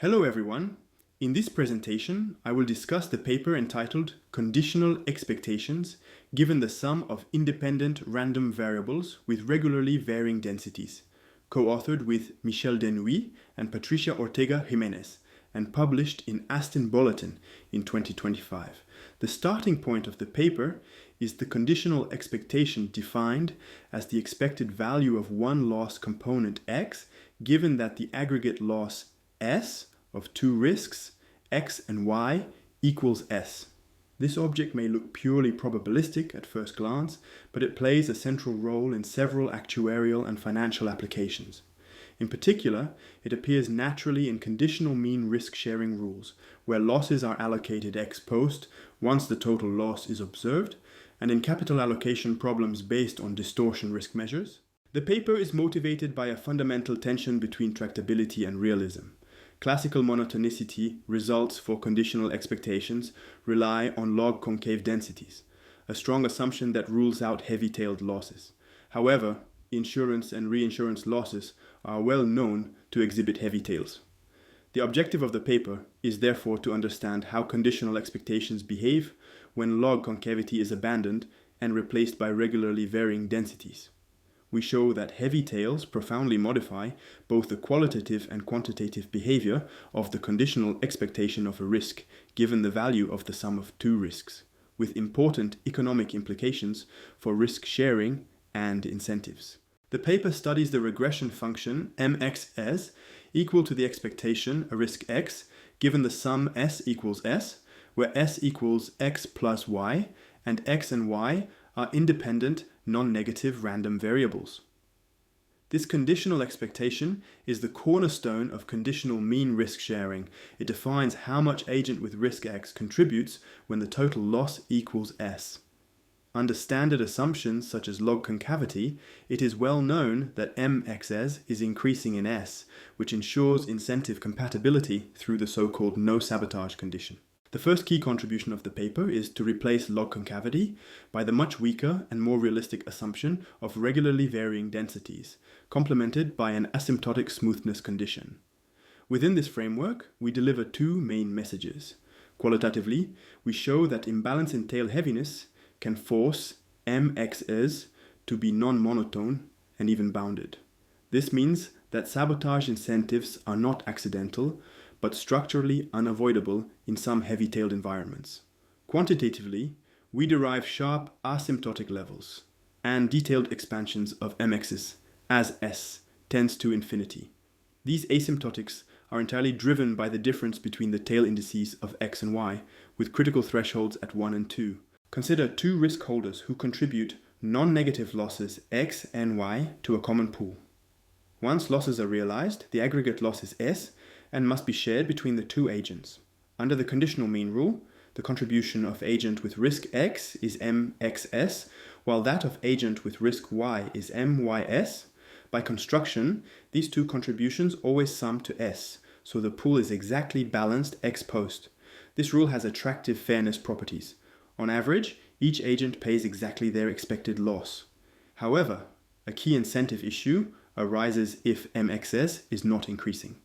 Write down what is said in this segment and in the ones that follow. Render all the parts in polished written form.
Hello everyone. In this presentation, I will discuss the paper entitled Conditional Expectations given the sum of independent random variables with regularly varying densities, co-authored with Michel Denuit and Patricia Ortega-Jiménez, and published in Aston Bulletin in 2025. The starting point of the paper is the conditional expectation defined as the expected value of one loss component x given that the aggregate loss S of two risks, x and y, equals S. This object may look purely probabilistic at first glance, but it plays a central role in several actuarial and financial applications. In particular, it appears naturally in conditional mean risk-sharing rules, where losses are allocated ex post once the total loss is observed, and in capital allocation problems based on distortion risk measures. The paper is motivated by a fundamental tension between tractability and realism. Classical monotonicity results for conditional expectations rely on log-concave densities, a strong assumption that rules out heavy-tailed losses. However, insurance and reinsurance losses are well known to exhibit heavy tails. The objective of the paper is therefore to understand how conditional expectations behave when log concavity is abandoned and replaced by regularly varying densities. We show that heavy tails profoundly modify both the qualitative and quantitative behavior of the conditional expectation of a risk given the value of the sum of two risks, with important economic implications for risk sharing and incentives. The paper studies the regression function mxs equal to the expectation a risk x given the sum s equals s, where s equals x plus y, and x and y are independent non-negative random variables. This conditional expectation is the cornerstone of conditional mean risk sharing. It defines how much agent with risk x contributes when the total loss equals s. Under standard assumptions such as log concavity, it is well known that mxs is increasing in s, which ensures incentive compatibility through the so-called no sabotage condition. The first key contribution of the paper is to replace log concavity by the much weaker and more realistic assumption of regularly varying densities, complemented by an asymptotic smoothness condition. Within this framework, we deliver two main messages. Qualitatively, we show that imbalance in tail heaviness can force mxs to be non-monotone and even bounded. This means that sabotage incentives are not accidental, but structurally unavoidable in some heavy-tailed environments. Quantitatively, we derive sharp asymptotic levels and detailed expansions of mx's as s tends to infinity. These asymptotics are entirely driven by the difference between the tail indices of x and y, with critical thresholds at 1 and 2. Consider two risk holders who contribute non-negative losses x and y to a common pool. Once losses are realized, the aggregate loss is s and must be shared between the two agents. Under the conditional mean rule, the contribution of agent with risk x is mxs, while that of agent with risk y is mys. By construction, these two contributions always sum to s, so the pool is exactly balanced ex post. This rule has attractive fairness properties. On average, each agent pays exactly their expected loss. However, a key incentive issue arises if mxs is not increasing.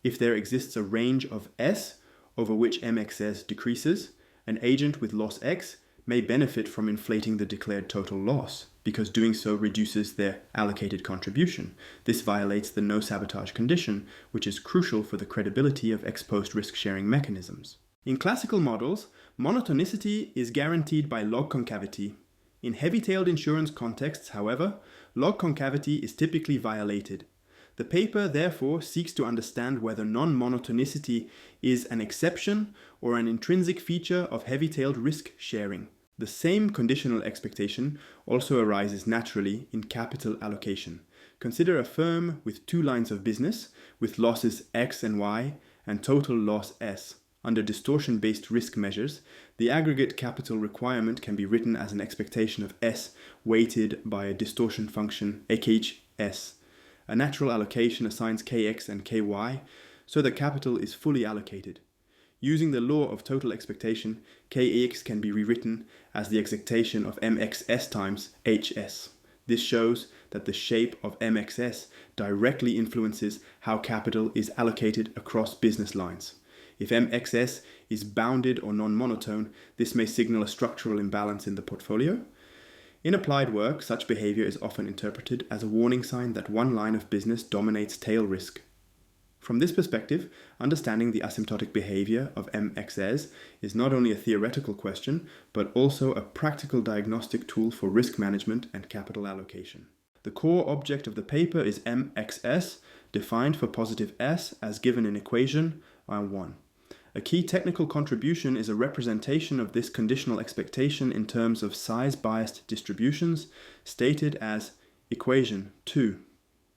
If there exists a range of s over which mxs decreases, an agent with loss x may benefit from inflating the declared total loss, because doing so reduces their allocated contribution. This violates the no sabotage condition, which is crucial for the credibility of ex post risk sharing mechanisms. In classical models, monotonicity is guaranteed by log concavity. In heavy-tailed insurance contexts, however, log concavity is typically violated. The paper therefore seeks to understand whether non-monotonicity is an exception or an intrinsic feature of heavy-tailed risk sharing. The same conditional expectation also arises naturally in capital allocation. Consider a firm with two lines of business with losses x and y and total loss s. Under distortion-based risk measures, the aggregate capital requirement can be written as an expectation of s weighted by a distortion function AKH(s). A natural allocation assigns kx and ky, so the capital is fully allocated. Using the law of total expectation, kx can be rewritten as the expectation of mxs times hs. This shows that the shape of MXS directly influences how capital is allocated across business lines. If MXS is bounded or non-monotone, this may signal a structural imbalance in the portfolio. In applied work, such behavior is often interpreted as a warning sign that one line of business dominates tail risk. From this perspective, understanding the asymptotic behavior of MXS is not only a theoretical question, but also a practical diagnostic tool for risk management and capital allocation. The core object of the paper is MXS, defined for positive S as given in equation I1. A key technical contribution is a representation of this conditional expectation in terms of size-biased distributions, stated as equation 2.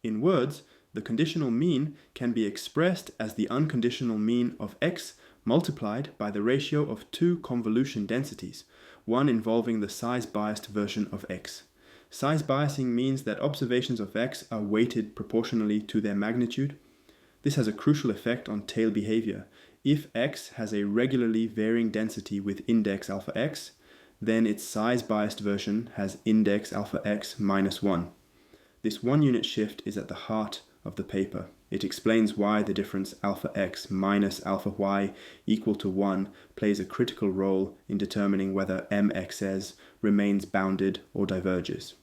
In words, the conditional mean can be expressed as the unconditional mean of x multiplied by the ratio of two convolution densities, one involving the size-biased version of x. Size biasing means that observations of x are weighted proportionally to their magnitude. This has a crucial effect on tail behavior. If x has a regularly varying density with index alpha x, then its size-biased version has index alpha x minus 1. This one unit shift is at the heart of the paper. It explains why the difference alpha x minus alpha y equal to 1 plays a critical role in determining whether MXS remains bounded or diverges.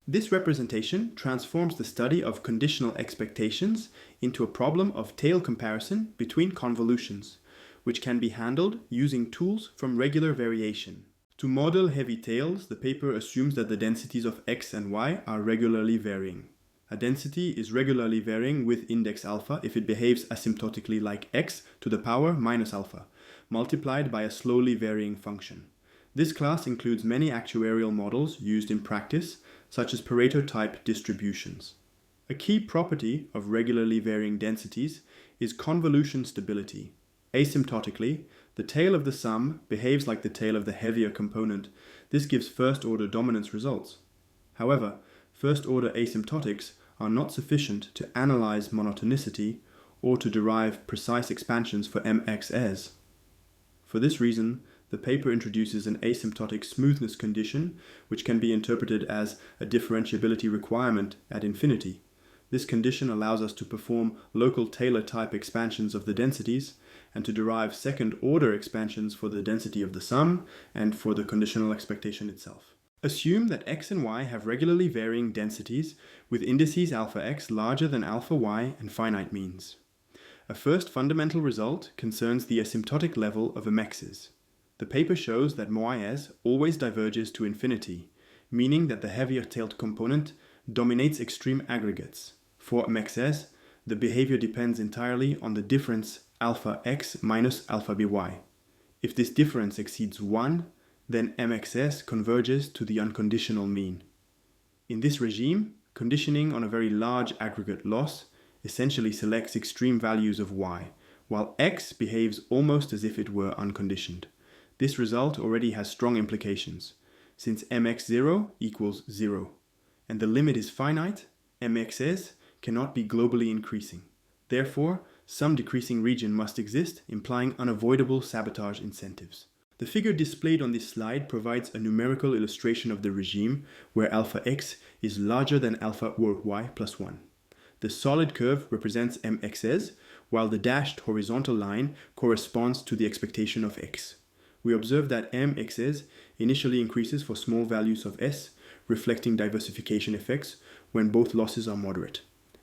This representation transforms the study of conditional expectations into a problem of tail comparison between convolutions, which can be handled using tools from regular variation. To model heavy tails, the paper assumes that the densities of x and y are regularly varying. A density is regularly varying with index alpha if it behaves asymptotically like x to the power minus alpha, multiplied by a slowly varying function. This class includes many actuarial models used in practice, such as Pareto-type distributions. A key property of regularly varying densities is convolution stability. Asymptotically, the tail of the sum behaves like the tail of the heavier component. This gives first-order dominance results. However, first-order asymptotics are not sufficient to analyze monotonicity or to derive precise expansions for MXS. For this reason, the paper introduces an asymptotic smoothness condition, which can be interpreted as a differentiability requirement at infinity. This condition allows us to perform local Taylor-type expansions of the densities and to derive second-order expansions for the density of the sum and for the conditional expectation itself. Assume that x and y have regularly varying densities with indices alpha x larger than alpha y and finite means. A first fundamental result concerns the asymptotic level of MXs. The paper shows that MOIS always diverges to infinity, meaning that the heavier-tailed component dominates extreme aggregates. For MXS, the behavior depends entirely on the difference alpha x minus alpha by. If this difference exceeds 1, then MXS converges to the unconditional mean. In this regime, conditioning on a very large aggregate loss essentially selects extreme values of y, while x behaves almost as if it were unconditioned. This result already has strong implications. Since mx0 equals 0, and the limit is finite, MXS cannot be globally increasing. Therefore, some decreasing region must exist, implying unavoidable sabotage incentives. The figure displayed on this slide provides a numerical illustration of the regime where alpha x is larger than alpha y plus 1. The solid curve represents MXS, while the dashed horizontal line corresponds to the expectation of x. We observe that MXS initially increases for small values of s, reflecting diversification effects when both losses are moderate.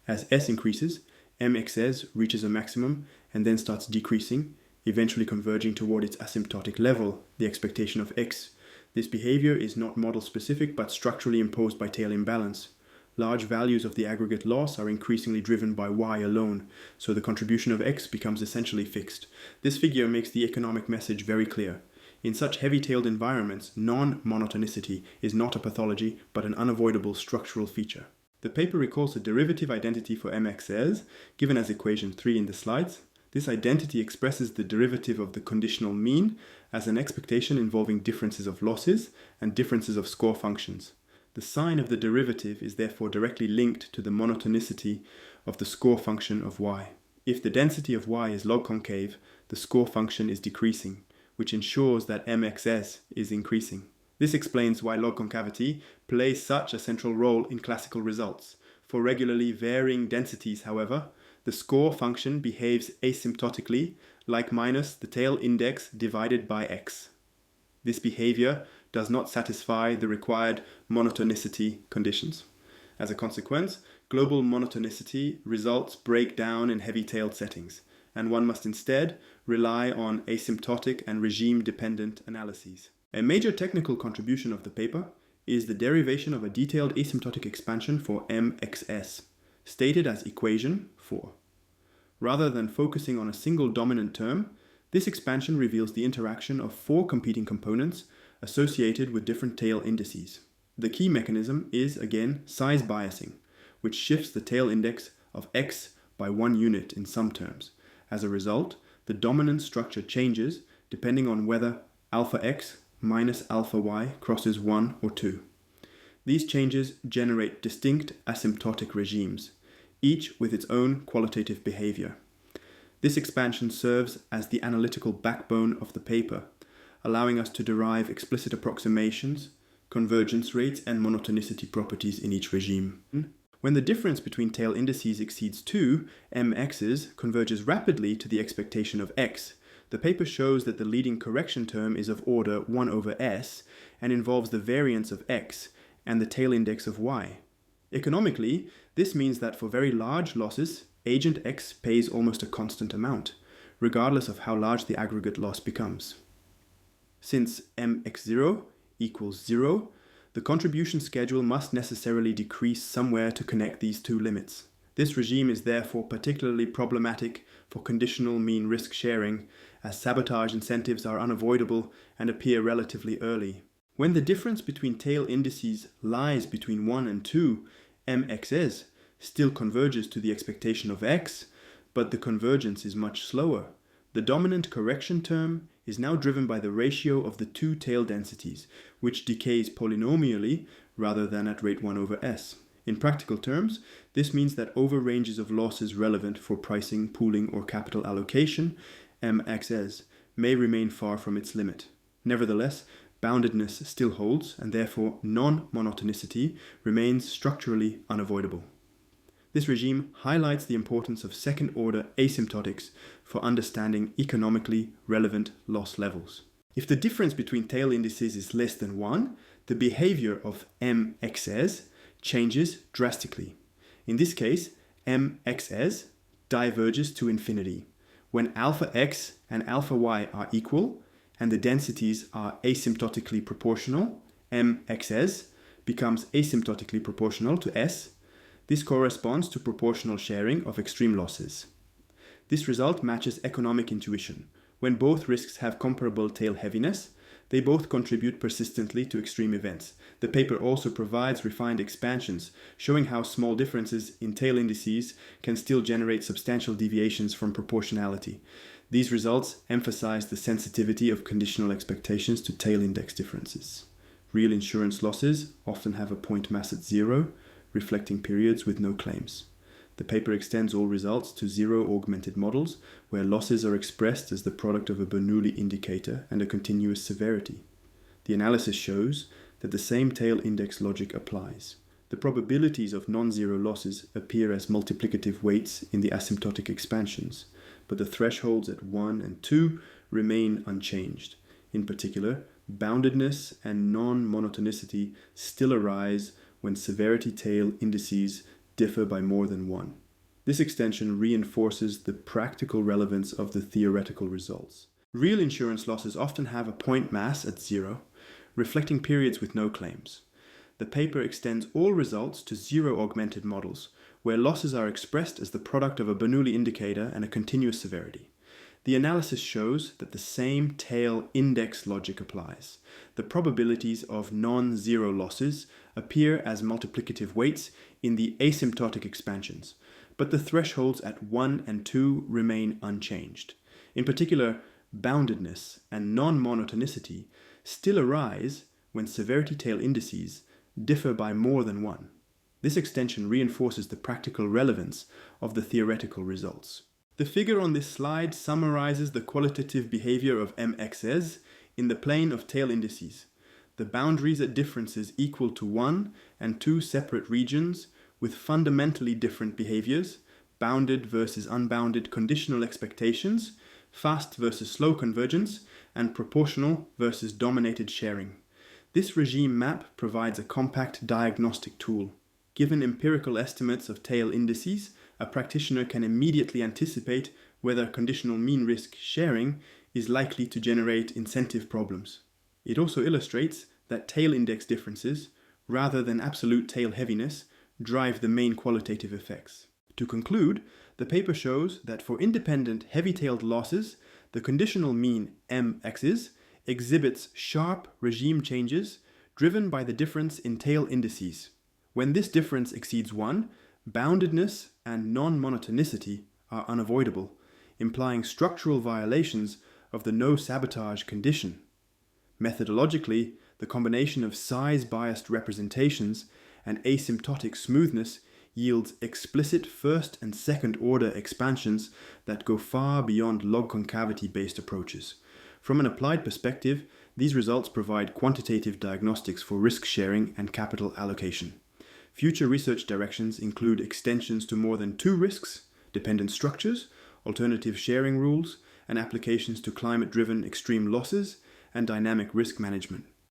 As s increases, MXS reaches a maximum and then starts decreasing, eventually converging toward its asymptotic level, the expectation of x. This behavior is not model-specific but structurally imposed by tail imbalance. Large values of the aggregate loss are increasingly driven by y alone, so the contribution of x becomes essentially fixed. This figure makes the economic message very clear. In such heavy-tailed environments, non-monotonicity is not a pathology but an unavoidable structural feature. The paper recalls a derivative identity for MXS, given as equation 3 in the slides. This identity expresses the derivative of the conditional mean as an expectation involving differences of losses and differences of score functions. The sign of the derivative is therefore directly linked to the monotonicity of the score function of y. If the density of y is log-concave, the score function is decreasing, which ensures that MXS is increasing. This explains why log concavity plays such a central role in classical results. For regularly varying densities, however, the score function behaves asymptotically, like minus the tail index divided by x. This behavior does not satisfy the required monotonicity conditions. As a consequence, global monotonicity results break down in heavy-tailed settings, and one must instead rely on asymptotic and regime-dependent analyses. A major technical contribution of the paper is the derivation of a detailed asymptotic expansion for mxs, stated as equation 4. Rather than focusing on a single dominant term, this expansion reveals the interaction of 4 competing components associated with different tail indices. The key mechanism is, again, size biasing, which shifts the tail index of x by 1 unit in some terms. As a result, the dominant structure changes depending on whether alpha x minus alpha y crosses 1 or 2. These changes generate distinct asymptotic regimes, each with its own qualitative behavior. This expansion serves as the analytical backbone of the paper, allowing us to derive explicit approximations, convergence rates, and monotonicity properties in each regime. When the difference between tail indices exceeds 2, mx's converges rapidly to the expectation of x. The paper shows that the leading correction term is of order 1 over s and involves the variance of x and the tail index of y. Economically, this means that for very large losses, agent x pays almost a constant amount, regardless of how large the aggregate loss becomes. Since mx0 equals 0, the contribution schedule must necessarily decrease somewhere to connect these two limits. This regime is therefore particularly problematic for conditional mean risk sharing, as sabotage incentives are unavoidable and appear relatively early. When the difference between tail indices lies between 1 and 2, mxs still converges to the expectation of x, but the convergence is much slower. The dominant correction term is now driven by the ratio of the two tail densities, which decays polynomially rather than at rate 1 over s. In practical terms, this means that over ranges of losses relevant for pricing, pooling, or capital allocation, mxs may remain far from its limit. Nevertheless, boundedness still holds, and therefore non-monotonicity remains structurally unavoidable. This regime highlights the importance of second-order asymptotics for understanding economically relevant loss levels. If the difference between tail indices is less than 1, the behavior of mxs changes drastically. In this case, mxs diverges to infinity. When alpha x and alpha y are equal, and the densities are asymptotically proportional, mxs becomes asymptotically proportional to s. This corresponds to proportional sharing of extreme losses. This result matches economic intuition. When both risks have comparable tail heaviness, they both contribute persistently to extreme events. The paper also provides refined expansions, showing how small differences in tail indices can still generate substantial deviations from proportionality. These results emphasize the sensitivity of conditional expectations to tail index differences. Real insurance losses often have a point mass at 0, reflecting periods with no claims. The paper extends all results to zero-augmented models, where losses are expressed as the product of a Bernoulli indicator and a continuous severity. The analysis shows that the same tail index logic applies. The probabilities of non-zero losses appear as multiplicative weights in the asymptotic expansions, but the thresholds at 1 and 2 remain unchanged. In particular, boundedness and non-monotonicity still arise when severity tail indices differ by more than 1. This extension reinforces the practical relevance of the theoretical results. Real insurance losses often have a point mass at 0, reflecting periods with no claims. The paper extends all results to zero-augmented models, where losses are expressed as the product of a Bernoulli indicator and a continuous severity. The analysis shows that the same tail index logic applies. The probabilities of non-zero losses appear as multiplicative weights in the asymptotic expansions, but the thresholds at 1 and 2 remain unchanged. In particular, boundedness and non-monotonicity still arise when severity tail indices differ by more than 1. This extension reinforces the practical relevance of the theoretical results. The figure on this slide summarizes the qualitative behavior of mxs in the plane of tail indices. the boundaries at differences equal to 1 and 2 separate regions with fundamentally different behaviors, bounded versus unbounded conditional expectations, fast versus slow convergence, and proportional versus dominated sharing. This regime map provides a compact diagnostic tool. Given empirical estimates of tail indices, a practitioner can immediately anticipate whether conditional mean risk sharing is likely to generate incentive problems. It also illustrates that tail index differences, rather than absolute tail heaviness, drive the main qualitative effects. To conclude, the paper shows that for independent heavy-tailed losses, the conditional mean m(x) exhibits sharp regime changes driven by the difference in tail indices. When this difference exceeds 1, boundedness and non-monotonicity are unavoidable, implying structural violations of the no-sabotage condition. Methodologically, the combination of size-biased representations and asymptotic smoothness yields explicit first and second order expansions that go far beyond log-concavity-based approaches. From an applied perspective, these results provide quantitative diagnostics for risk sharing and capital allocation. Future research directions include extensions to more than 2 risks, dependent structures, alternative sharing rules, and applications to climate-driven extreme losses and dynamic risk management.